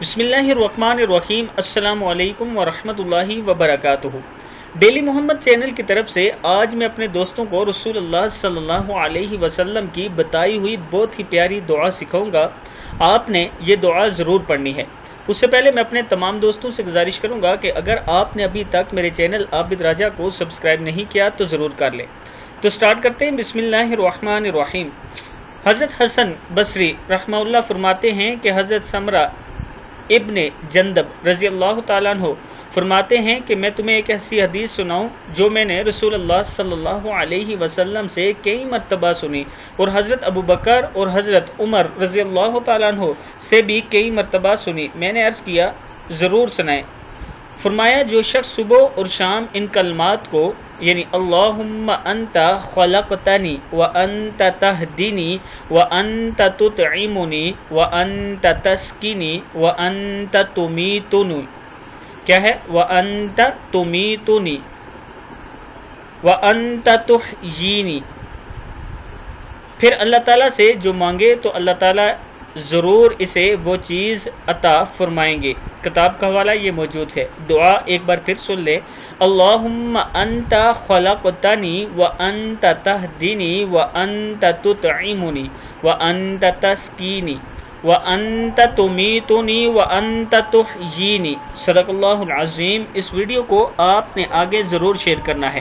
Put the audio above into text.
بسم اللہ الرحمن الرحیم۔ السلام علیکم ورحمۃ اللہ وبرکاتہ۔ ڈیلی محمد چینل کی طرف سے آج میں اپنے دوستوں کو رسول اللہ صلی اللہ علیہ وسلم کی بتائی ہوئی بہت ہی پیاری دعا سکھاؤں گا۔ آپ نے یہ دعا ضرور پڑھنی ہے۔ اس سے پہلے میں اپنے تمام دوستوں سے گزارش کروں گا کہ اگر آپ نے ابھی تک میرے چینل عابد راجہ کو سبسکرائب نہیں کیا تو ضرور کر لیں۔ تو سٹارٹ کرتے ہیں۔ بسم اللہ الرحمن الرحیم۔ حضرت حسن بصری رحمہ اللہ فرماتے ہیں کہ حضرت سمرہ ابن جندب رضی اللہ تعالیٰ عنہ فرماتے ہیں کہ میں تمہیں ایک ایسی حدیث سناؤں جو میں نے رسول اللہ صلی اللہ علیہ وسلم سے کئی مرتبہ سنی، اور حضرت ابو بکر اور حضرت عمر رضی اللہ تعالیٰ عنہ سے بھی کئی مرتبہ سنی۔ میں نے عرض کیا ضرور سنائیں۔ فرمایا جو شخص صبح اور شام ان کلمات کو یعنی اللہم انت خلقتنی وانت تہدینی وانت تطعمنی وانت تسقینی وانت تمیتنی، کیا ہے؟ وانت تمیتنی وانت تحیینی، پھر اللہ تعالیٰ سے جو مانگے تو اللہ تعالیٰ ضرور اسے وہ چیز عطا فرمائیں گے۔ کتاب کا حوالہ یہ موجود ہے۔ دعا ایک بار پھر سن لے۔ اللہم انت خلقتنی وانت تہدینی وانت تطعمنی وانت تسقینی وانت تمیتنی وانت تحیینی۔ صدق اللہ العظیم۔ اس ویڈیو کو آپ نے آگے ضرور شیئر کرنا ہے۔